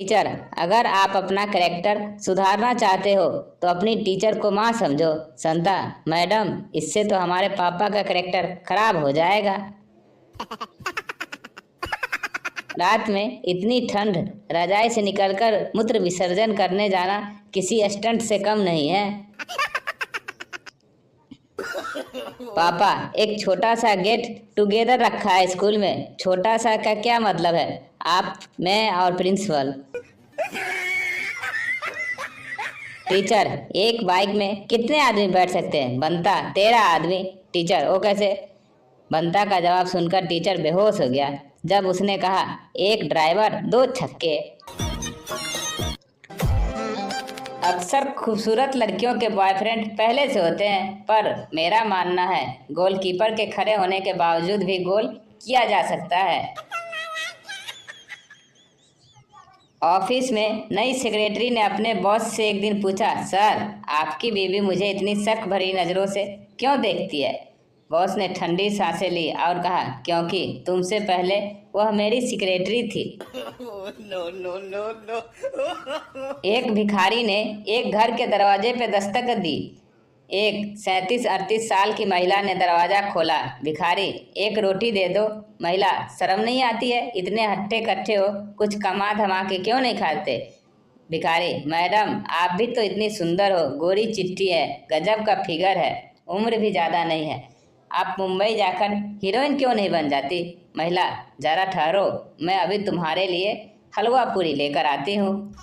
Teacher, अगर आप अपना कैरेक्टर सुधारना चाहते हो तो अपनी टीचर को माँ समझो। संता, मैडम, इससे तो हमारे पापा का कैरेक्टर खराब हो जाएगा। रात में इतनी ठंड, रजाई से निकलकर मूत्र विसर्जन करने जाना किसी स्टंट से कम नहीं है। पापा, एक छोटा सा गेट टुगेदर रखा है स्कूल में। छोटा सा का क्या मतलब है? आप, मैं और प्रिंसिपल। टीचर, एक बाइक में कितने आदमी बैठ सकते हैं? बनता 13 आदमी। टीचर, वो कैसे? बनता का जवाब सुनकर टीचर बेहोश हो गया जब उसने कहा, एक ड्राइवर, 2 छक्के। अक्सर खूबसूरत लड़कियों के बॉयफ्रेंड पहले से होते हैं, पर मेरा मानना है गोलकीपर के खड़े होने के बावजूद भी गोल किया जा सकता है। ऑफिस में नई सेक्रेटरी ने अपने बॉस से एक दिन पूछा, सर, आपकी बीवी मुझे इतनी शक भरी नज़रों से क्यों देखती है? बॉस ने ठंडी सांसें ली और कहा, क्योंकि तुमसे पहले वह मेरी सेक्रेटरी थी। No no no no. एक भिखारी ने एक घर के दरवाजे पे दस्तक दी। एक 37-38 साल की महिला ने दरवाजा खोला। भिखारी, एक रोटी दे दो। महिला, शर्म नहीं आती है? इतने हट्टे कट्टे हो, कुछ कमा धमा के क्यों नहीं खाते? भिखारी, मैडम, आप भी तो इतनी सुंदर हो, गोरी चिट्टी है, गजब का फिगर है, उम्र भी ज़्यादा नहीं है, आप मुंबई जाकर हीरोइन क्यों नहीं बन जाती? महिला, जरा ठहरो, मैं अभी तुम्हारे लिए हलवा पूरी लेकर आती हूँ।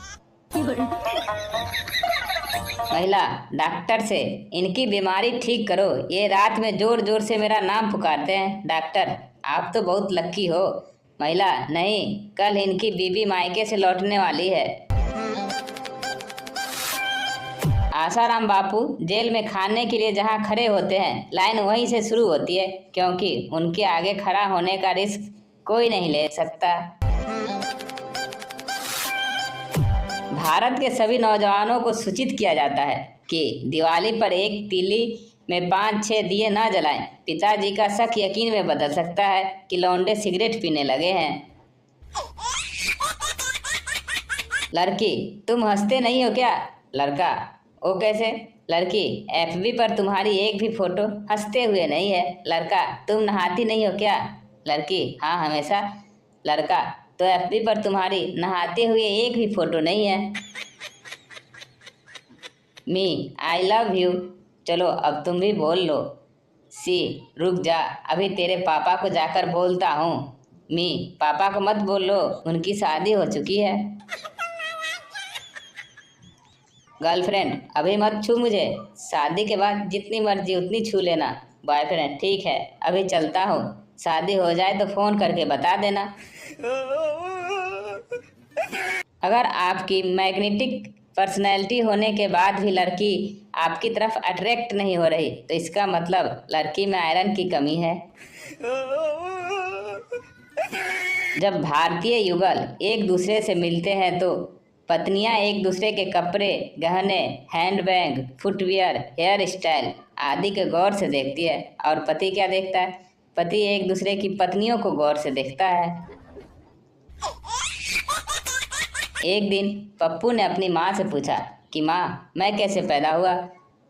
महिला, डॉक्टर से इनकी बीमारी ठीक करो, ये रात में जोर जोर से मेरा नाम पुकारते हैं। डॉक्टर, आप तो बहुत लक्की हो। महिला, नहीं, कल इनकी बीबी मायके से लौटने वाली है। आसाराम बापू जेल में खाने के लिए जहाँ खड़े होते हैं, लाइन वहीं से शुरू होती है, क्योंकि उनके आगे खड़ा होने का रिस्क कोई नहीं ले सकता। भारत के सभी नौजवानों को सूचित किया जाता है कि दिवाली पर एक तीली में 5-6 दिए ना जलाएं। पिताजी का शक यकीन में बदल सकता है कि लौंडे सिगरेट पीने लगे हैं। लड़की, तुम हंसते नहीं हो क्या? लड़का, ओ कैसे? लड़की, एफबी पर तुम्हारी एक भी फोटो हंसते हुए नहीं है। लड़का, तुम नहाती नहीं हो क्या? लड़की, हाँ, हमेशा। लड़का, तो एफबी पर तुम्हारी नहाते हुए एक भी फोटो नहीं है। मी, आई लव यू। चलो अब तुम भी बोल लो। सी, रुक जा, अभी तेरे पापा को जाकर बोलता हूँ। मी, पापा को मत बोल लो, उनकी शादी हो चुकी है। गर्लफ्रेंड, अभी मत छू मुझे, शादी के बाद जितनी मर्जी उतनी छू लेना। बॉयफ्रेंड, ठीक है, अभी चलता हूँ, शादी हो जाए तो फ़ोन करके बता देना। अगर आपकी मैग्नेटिक पर्सनैलिटी होने के बाद भी लड़की आपकी तरफ अट्रैक्ट नहीं हो रही, तो इसका मतलब लड़की में आयरन की कमी है। जब भारतीय युगल एक दूसरे से मिलते हैं तो पत्नियां एक दूसरे के कपड़े, गहने, हैंडबैग, फुटवियर, हेयर स्टाइल आदि के गौर से देखती है, और पति क्या देखता है? पति एक दूसरे की पत्नियों को गौर से देखता है। एक दिन पप्पू ने अपनी माँ से पूछा कि माँ, मैं कैसे पैदा हुआ?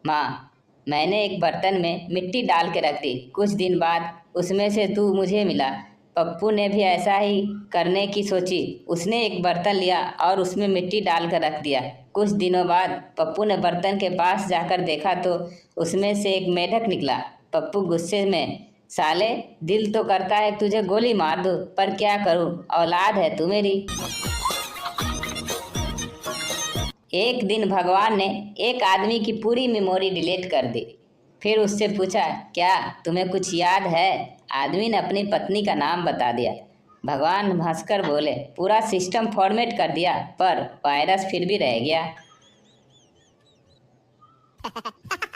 माँ, मैंने एक बर्तन में मिट्टी डाल के रख दी, कुछ दिन बाद उसमें से तू मुझे मिला। पप्पू ने भी ऐसा ही करने की सोची। उसने एक बर्तन लिया और उसमें मिट्टी डालकर रख दिया। कुछ दिनों बाद पप्पू ने बर्तन के पास जाकर देखा तो उसमें से एक मेढक निकला। पप्पू गुस्से में, साले, दिल तो करता है तुझे गोली मार दूं, पर क्या करूं, औलाद है तू मेरी। एक दिन भगवान ने एक आदमी की पूरी मेमोरी डिलीट कर दी। फिर उससे पूछा, क्या तुम्हें कुछ याद है? आदमी ने अपनी पत्नी का नाम बता दिया। भगवान हंसकर बोले, पूरा सिस्टम फॉर्मेट कर दिया, पर वायरस फिर भी रह गया।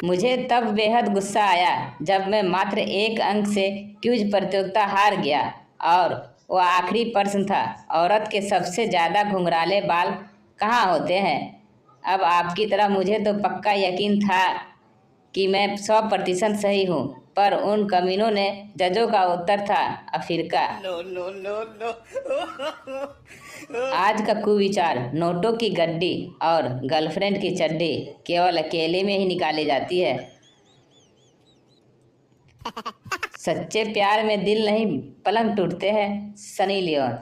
मुझे तब बेहद गुस्सा आया जब मैं मात्र 1 अंक से क्विज प्रतियोगिता हार गया, और वो आखिरी प्रश्न था, औरत के सबसे ज़्यादा घुंघराले बाल कहाँ होते हैं? अब आपकी तरह मुझे तो पक्का यकीन था कि मैं 100% सही हूँ, पर उन कमीनों ने जजों का उत्तर था अफ्रीका। आज का कुविचार, नोटों की गड्डी और गर्लफ्रेंड की चड्डी केवल अकेले में ही निकाली जाती है। सच्चे प्यार में दिल नहीं पलंग टूटते हैं। Sunny Leone.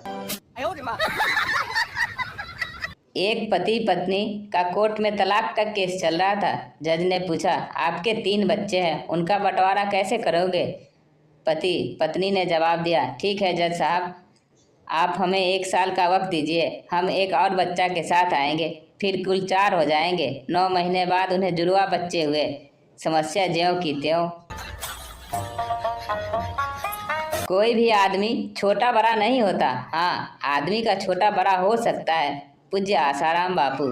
एक पति पत्नी का कोर्ट में तलाक का केस चल रहा था। जज ने पूछा, आपके 3 बच्चे हैं, उनका बंटवारा कैसे करोगे? पति पत्नी ने जवाब दिया, ठीक है जज साहब, आप हमें 1 साल का वक्त दीजिए, हम एक और बच्चा के साथ आएंगे, फिर कुल 4 हो जाएंगे। 9 महीने बाद उन्हें जुड़वा बच्चे हुए। समस्या ज्यों की त्यों। कोई भी आदमी छोटा बड़ा नहीं होता, हाँ आदमी का छोटा बड़ा हो सकता है। पूज्य आसाराम बापू।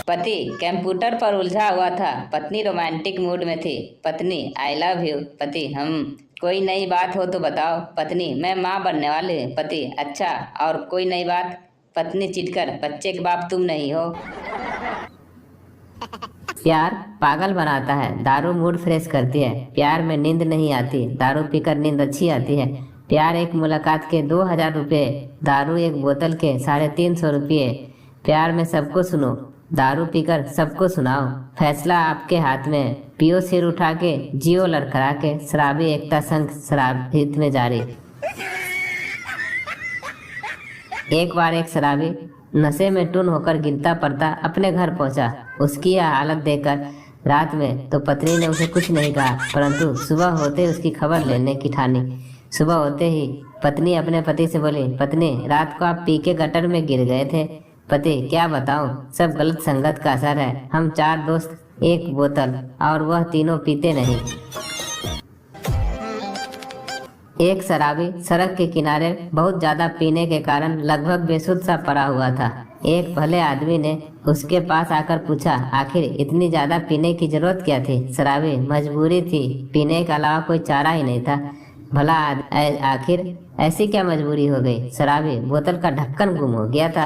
पति कंप्यूटर पर उलझा हुआ था, पत्नी रोमांटिक मूड में थी। पत्नी, आई लव यू। पति, कोई नई बात हो तो बताओ। पत्नी, मैं माँ बनने वाली हूँ। पति, अच्छा, और कोई नई बात? पत्नी चिढ़कर, बच्चे के बाप तुम नहीं हो। प्यार पागल बनाता है, दारू मूड फ्रेश करती है। प्यार में नींद नहीं आती, दारू पीकर नींद अच्छी आती है। प्यार एक मुलाकात के 2000 रुपये, दारू एक बोतल के 350 रुपये। प्यार में सबको सुनो, दारू पीकर सबको सुनाओ। फैसला आपके हाथ में, पियो सिर उठा के, जियो लड़खड़ा के। शराबी एकता संघ शराब हित में जारी। एक बार एक शराबी नशे में टुन होकर गिरता पड़ता अपने घर पहुंचा। उसकी यह हालत देखकर रात में तो पत्नी ने उसे कुछ नहीं कहा, परंतु सुबह होते उसकी खबर लेने की ठानी। सुबह होते ही पत्नी अपने पति से बोली, पत्नी रात को आप पी के गटर में गिर गए थे। पति, क्या बताऊं, सब गलत संगत का असर है। हम 4 दोस्त, 1 बोतल, और वह तीनों पीते नहीं। एक शराबी सड़क के किनारे बहुत ज्यादा पीने के कारण लगभग बेसुध सा पड़ा हुआ था। एक भले आदमी ने उसके पास आकर पूछा, आखिर इतनी ज्यादा पीने की जरूरत क्या थी? शराबी, मजबूरी थी, पीने के अलावा कोई चारा ही नहीं था। भला आखिर ऐसी क्या मजबूरी हो गई? शराबी, बोतल का ढक्कन गुम हो गया था।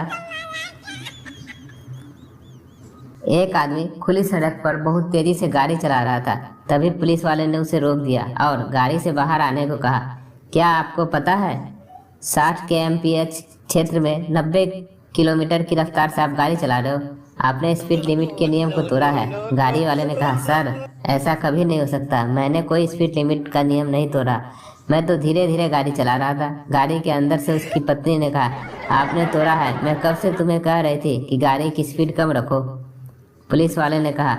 एक आदमी खुली सड़क पर बहुत तेजी से गाड़ी चला रहा था। तभी पुलिस वाले ने उसे रोक दिया और गाड़ी से बाहर आने को कहा। क्या आपको पता है 60 kmph क्षेत्र में 90 किलोमीटर की रफ्तार से आप गाड़ी चला रहे हो? आपने स्पीड लिमिट के नियम को तोड़ा है। गाड़ी वाले ने कहा, सर ऐसा कभी नहीं हो सकता, मैंने कोई स्पीड लिमिट का नियम नहीं तोड़ा, मैं तो धीरे धीरे गाड़ी चला रहा था। गाड़ी के अंदर से उसकी पत्नी ने कहा, आपने तोड़ा है, मैं कब से तुम्हें कह रही थी कि गाड़ी की स्पीड कम रखो। पुलिस वाले ने कहा,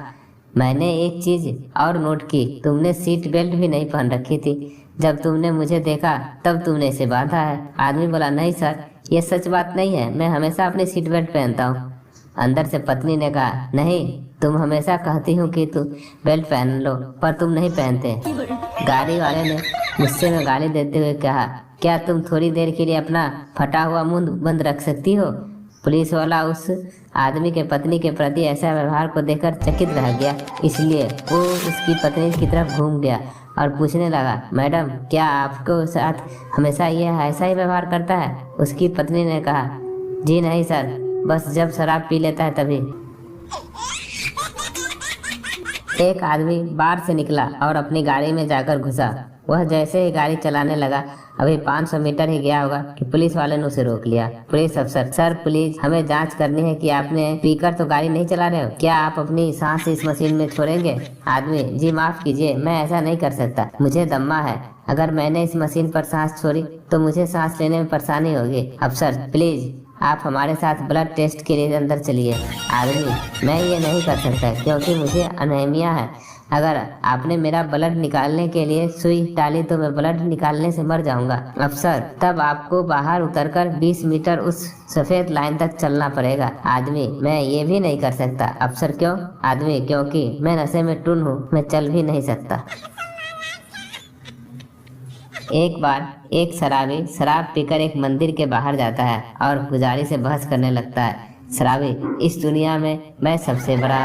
मैंने एक चीज और नोट की, तुमने सीट बेल्ट भी नहीं पहन रखी थी। जब तुमने मुझे देखा तब तुमने इसे बांधा है। आदमी बोला, नहीं सर, ये सच बात नहीं है, मैं हमेशा अपनी सीट बेल्ट पहनता हूँ। अंदर से पत्नी ने कहा, नहीं, तुम हमेशा कहती हो कि तुम बेल्ट पहन लो, पर तुम नहीं पहनते। गाड़ी वाले ने गुस्से में गाली देते हुए कहा, क्या तुम थोड़ी देर के लिए अपना फटा हुआ मुंह बंद रख सकती हो? पुलिस वाला उस आदमी के पत्नी के प्रति ऐसा व्यवहार को देखकर चकित रह गया, इसलिए वो उसकी पत्नी की तरफ घूम गया और पूछने लगा, मैडम क्या आपको साथ हमेशा यह ऐसा ही व्यवहार करता है? उसकी पत्नी ने कहा, जी नहीं सर, बस जब शराब पी लेता है तभी। एक आदमी बार से निकला और अपनी गाड़ी में जाकर घुसा। वह जैसे ही गाड़ी चलाने लगा, अभी 500 मीटर ही गया होगा कि पुलिस वाले ने उसे रोक लिया। पुलिस अफसर, सर प्लीज, हमें जांच करनी है कि आपने पीकर तो गाड़ी नहीं चला रहे हो। क्या आप अपनी सांस इस मशीन में छोड़ेंगे? आदमी, जी माफ कीजिए, मैं ऐसा नहीं कर सकता, मुझे दम्मा है। अगर मैंने इस मशीन पर सांस छोड़ी तो मुझे सांस लेने में परेशानी होगी। अफसर, प्लीज आप हमारे साथ ब्लड टेस्ट के लिए अंदर चलिए। आदमी, मैं ये नहीं कर सकता क्योंकि मुझे अनीमिया है। अगर आपने मेरा ब्लड निकालने के लिए सुई डाली तो मैं ब्लड निकालने से मर जाऊंगा। अफसर, तब आपको बाहर उतरकर 20 मीटर उस सफेद लाइन तक चलना पड़ेगा। आदमी, मैं ये भी नहीं कर सकता। अफसर, क्यों? आदमी, क्योंकि मैं नशे में टुन हूँ, मैं चल भी नहीं सकता। एक बार एक शराबी शराब पीकर एक मंदिर के बाहर जाता है और पुजारी से बहस करने लगता है। शराबी, इस दुनिया में मैं सबसे बड़ा।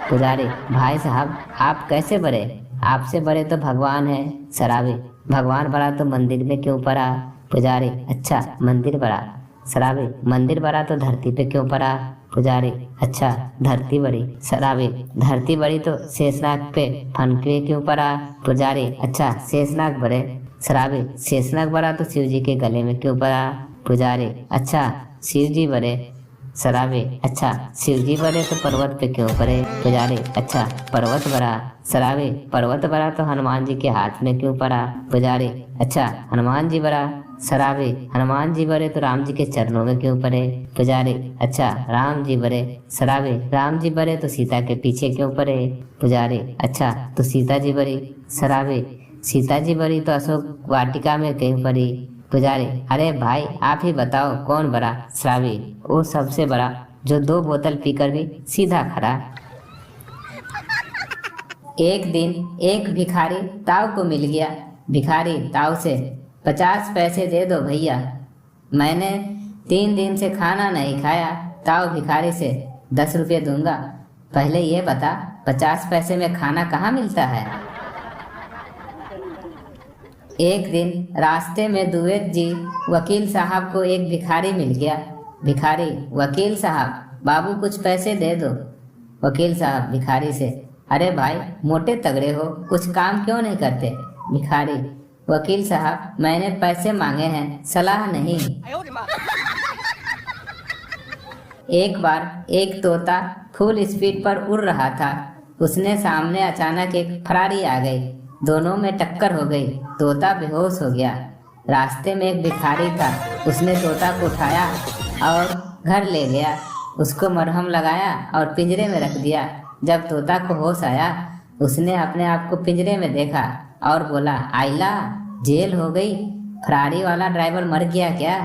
पुजारी, भाई साहब आप कैसे बड़े? आपसे बड़े तो भगवान है। शराबी, भगवान बड़ा तो मंदिर में क्यों पड़ा? पुजारी, अच्छा मंदिर बड़ा। शराबी, मंदिर बड़ा तो धरती पे क्यों पड़ा? पुजारी, अच्छा धरती बड़ी। शराबी, धरती बड़ी तो शेषनाग पे फनके क्यों पड़ा? पुजारी, अच्छा शेषनाग बड़े। शराबी, शेषनाग बड़ा तो शिव जी के गले में क्यों पड़ा? पुजारी, अच्छा शिव जी बड़े। शराबी, अच्छा शिव जी बड़े तो पर्वत पे क्यों पड़े? पुजारी, अच्छा पर्वत बड़ा। शराबी, पर्वत बड़ा तो हनुमान जी के हाथ में क्यों पड़ा? पुजारी, अच्छा हनुमान जी बड़ा। शराबी, हनुमान जी बड़े तो राम जी के चरणों में क्यों पड़े? पुजारी, अच्छा राम जी बड़े। शराबी, राम जी बड़े तो सीता के पीछे क्यों पड़े? पुजारी, अच्छा तो सीता जी बड़ी। शराबी, सीता जी बड़ी तो अशोक वाटिका में क्यों पड़ी? पुजारी, अरे भाई आप ही बताओ कौन बड़ा? शराबी, वो सबसे बड़ा जो 2 बोतल पीकर भी सीधा खड़ा। एक दिन एक भिखारी ताऊ को मिल गया। भिखारी ताऊ से, 50 पैसे दे दो भैया, मैंने 3 दिन से खाना नहीं खाया। ताऊ भिखारी से, 10 रुपये दूंगा, पहले ये बता 50 पैसे में खाना कहाँ मिलता है? एक दिन रास्ते में दुबेद जी वकील साहब को एक भिखारी मिल गया। भिखारी, वकील साहब बाबू कुछ पैसे दे दो। वकील साहब भिखारी से, अरे भाई मोटे तगड़े हो, कुछ काम क्यों नहीं करते? भिखारी, वकील साहब मैंने पैसे मांगे हैं, सलाह नहीं। एक बार एक तोता फुल स्पीड पर उड़ रहा था। उसने सामने अचानक एक फरारी आ गई, दोनों में टक्कर हो गई, तोता बेहोश हो गया। रास्ते में एक भिखारी था, उसने तोता को उठाया और घर ले गया, उसको मरहम लगाया और पिंजरे में रख दिया। जब तोता को होश आया, उसने अपने आप को पिंजरे में देखा और बोला, आइला जेल हो गई, फरारी वाला ड्राइवर मर गया क्या?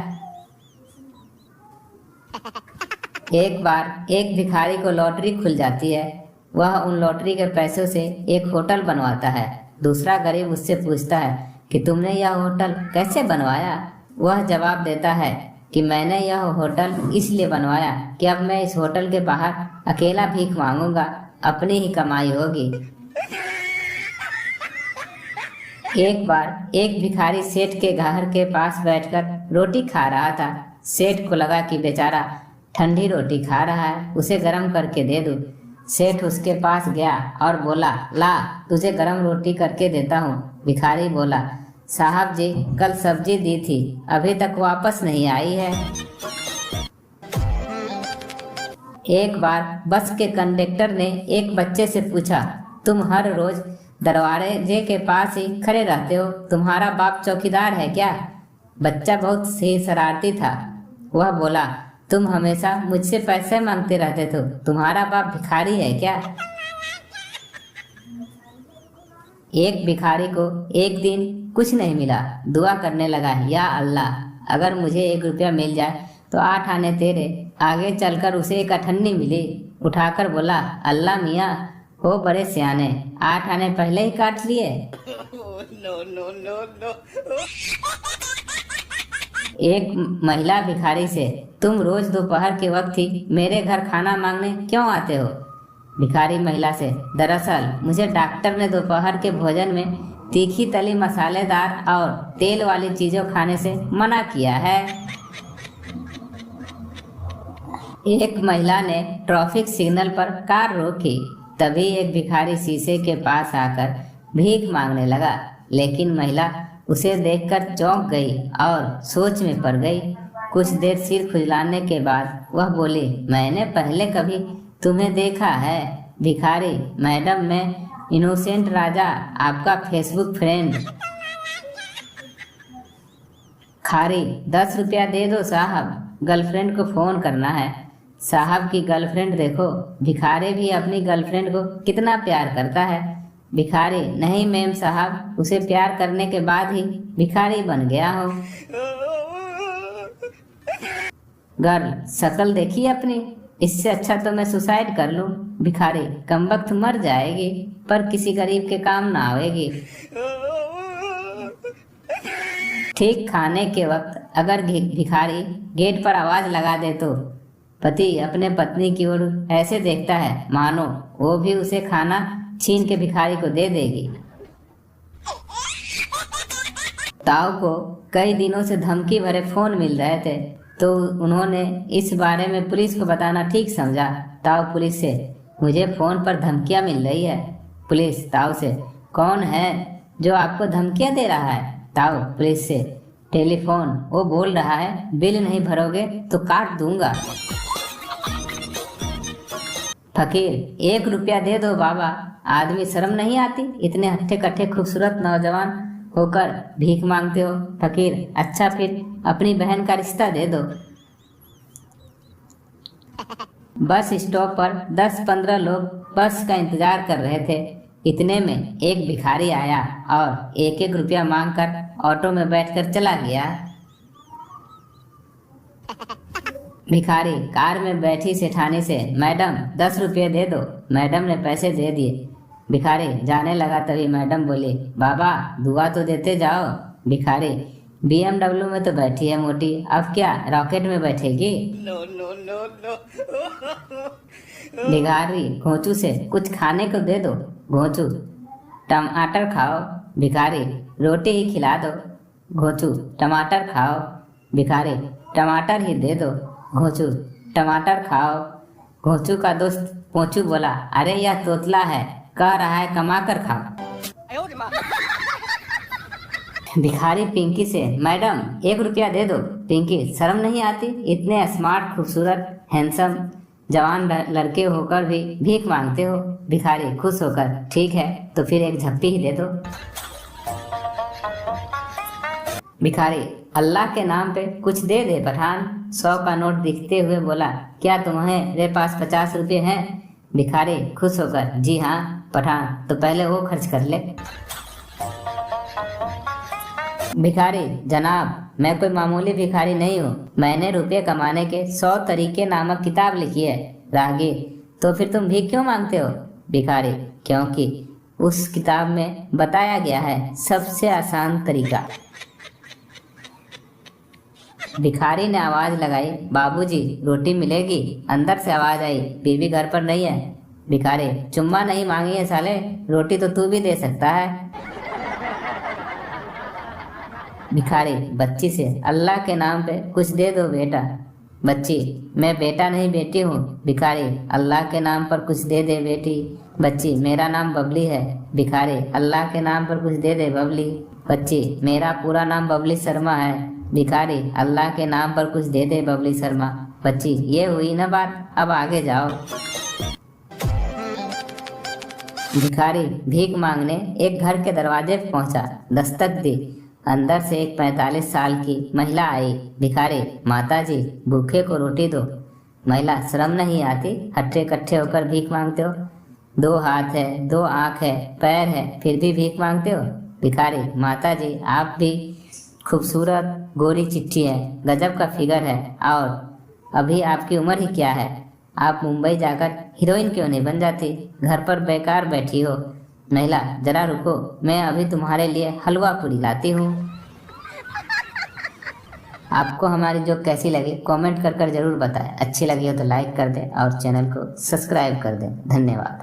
एक बार एक भिखारी को लॉटरी खुल जाती है। वह उन लॉटरी के पैसों से एक होटल बनवाता है। दूसरा गरीब उससे पूछता है कि तुमने यह होटल कैसे बनवाया? वह जवाब देता है कि मैंने यह होटल इसलिए बनवाया कि अब मैं इस होटल के बाहर अकेला भीख मांगूंगा, अपनी ही कमाई होगी। एक बार एक भिखारी सेठ के घर के पास बैठकर रोटी खा रहा था। सेठ को लगा कि बेचारा ठंडी रोटी खा रहा है, उसे गर्म करके दे दूं। सेठ उसके पास गया और बोला, ला तुझे गरम रोटी करके देता हूँ। भिखारी बोला, साहब जी कल सब्जी दी थी, अभी तक वापस नहीं आई है। एक बार बस के कंडक्टर ने एक बच्चे से पूछा, तुम हर रोज दरवाजे के पास ही खड़े रहते हो, तुम्हारा बाप चौकीदार है क्या? बच्चा बहुत ही शरारती था। वह बोला, तुम हमेशा मुझसे पैसे मांगते रहते थे, तुम्हारा बाप भिखारी है क्या? एक भिखारी को एक दिन कुछ नहीं मिला, दुआ करने लगा, या अल्लाह अगर मुझे 1 रुपया मिल जाए तो 8 आने तेरे। आगे चलकर उसे एक अठन्नी मिली, उठाकर बोला, अल्लाह मियाँ हो बड़े सियाने, 8 आने पहले ही काट लिए। एक महिला भिखारी से, तुम रोज दोपहर के वक्त ही मेरे घर खाना मांगने क्यों आते हो? भिखारी महिला से, दरअसल मुझे डॉक्टर ने दोपहर के भोजन में तीखी तली मसालेदार और तेल वाली चीजों खाने से मना किया है। एक महिला ने ट्रैफिक सिग्नल पर कार रोकी, तभी एक भिखारी शीशे के पास आकर भीख मांगने लगा, लेकिन महिला उसे देखकर चौंक गई और सोच में पड़ गई। कुछ देर सिर खुजलाने के बाद वह बोली, मैंने पहले कभी तुम्हें देखा है। भिखारी, मैडम मैं इनोसेंट राजा, आपका फेसबुक फ्रेंड। खारी, 10 रुपया दे दो साहब, गर्लफ्रेंड को फोन करना है। साहब की गर्लफ्रेंड देखो, भिखारी भी अपनी गर्लफ्रेंड को कितना प्यार करता है। भिखारी, नहीं मैम साहब, उसे प्यार करने के बाद ही भिखारी बन गया हो। गर्ल, शक्ल देखी अपनी, इससे अच्छा तो मैं सुसाइड कर लूं। भिखारी, कमबख्त मर जाएगी पर किसी गरीब के काम ना आएगी। ठीक खाने के वक्त अगर भिखारी गेट पर आवाज लगा दे तो पति अपने पत्नी की ओर ऐसे देखता है मानो वो भी उसे खाना छीन के भिखारी को दे देगी। ताऊ को कई दिनों से धमकी भरे फोन मिल रहे थे, तो उन्होंने इस बारे में पुलिस को बताना ठीक समझा। ताऊ पुलिस से, मुझे फ़ोन पर धमकियां मिल रही है। पुलिस ताऊ से, कौन है जो आपको धमकियां दे रहा है? ताऊ पुलिस से, टेलीफोन, वो बोल रहा है बिल नहीं भरोगे तो काट दूंगा। फकीर, 1 रुपया दे दो बाबा, आदमी शर्म नहीं आती? इतने हट्टे कट्टे खूबसूरत नौजवान होकर भीख मांगते हो। फकीर, अच्छा फिर अपनी बहन का रिश्ता दे दो। बस स्टॉप पर 10-15 लोग बस का इंतजार कर रहे थे। इतने में एक भिखारी आया और 1-1 रुपया मांगकर ऑटो में बैठकर चला गया। भिखारी कार में बैठी सेठानी से, मैडम 10 रुपये दे दो। मैडम ने पैसे दे दिए। भिखारी जाने लगा तभी मैडम बोली, बाबा दुआ तो देते जाओ। भिखारी, BMW में तो बैठी है मोटी, अब क्या रॉकेट में बैठेगी? No no no no. भिखारी घोंचू से, कुछ खाने को दे दो। घोंचू, टमाटर खाओ। भिखारी, रोटी ही खिला दो। घोंचू, टमाटर खाओ। भिखारी, टमाटर ही दे दो। घोंचू, टमाटर खाओ। घोंचू का दोस्त पोंचू बोला, अरे यह तोतला है, कह रहा है कमा कर खाओ। भिखारी पिंकी से, मैडम 1 रुपया दे दो। पिंकी, शर्म नहीं आती? इतने स्मार्ट, खूबसूरत, हैंडसम जवान लड़के होकर भी भीख मांगते हो। भिखारी खुश होकर, ठीक है तो फिर एक झप्पी ही दे दो। भिखारी, अल्लाह के नाम पे कुछ दे दे पठान। 100 का नोट दिखते हुए बोला, क्या तुम्हारे पास 50 रुपये हैं? भिखारी खुश होकर, जी हाँ पठान, तो पहले वो खर्च कर ले। भिखारी, जनाब मैं कोई मामूली भिखारी नहीं हूँ, मैंने रुपये कमाने के 100 तरीके नामक किताब लिखी है। राहगीर, तो फिर तुम भीख क्यों मांगते हो? भिखारी, क्योंकि उस किताब में बताया गया है सबसे आसान तरीका। भिखारी ने आवाज लगाई, बाबूजी रोटी मिलेगी? अंदर से आवाज आई, बीवी घर पर नहीं है। भिखारी, चुम्मा नहीं मांगी है साले, रोटी तो तू भी दे सकता है। भिखारी बच्ची से, अल्लाह के नाम पे कुछ दे दो बेटा। बच्ची, मैं बेटा नहीं बेटी हूँ। भिखारी, अल्लाह के नाम पर कुछ दे दे बेटी। बच्ची, मेरा नाम बबली है। भिखारी, अल्लाह के नाम पर कुछ दे दे बबली। बच्ची, मेरा पूरा नाम बबली शर्मा है। भिखारी, अल्लाह के नाम पर कुछ दे दे बबली शर्मा। बच्ची, ये हुई ना बात, अब आगे जाओ। भिखारी भीख मांगने एक घर के दरवाजे पर पहुंचा, दस्तक दी। अंदर से एक 45 साल की महिला आई। भिखारी, माताजी भूखे को रोटी दो। महिला, शर्म नहीं आती? हट्टे कट्ठे होकर भीख मांगते हो? 2 हाथ है, 2 आँख है, पैर है, फिर भी भीख मांगते हो? भिखारी, माताजी आप भी खूबसूरत गोरी चिट्ठी है, गजब का फिगर है, और अभी आपकी उम्र ही क्या है? आप मुंबई जाकर हीरोइन क्यों नहीं बन जाती? घर पर बेकार बैठी हो। महिला, जरा रुको, मैं अभी तुम्हारे लिए हलवा पूरी लाती हूँ। आपको हमारी जो कैसी लगी कमेंट कर जरूर बताएं। अच्छी लगी हो तो लाइक कर दें और चैनल को सब्सक्राइब कर दें। धन्यवाद।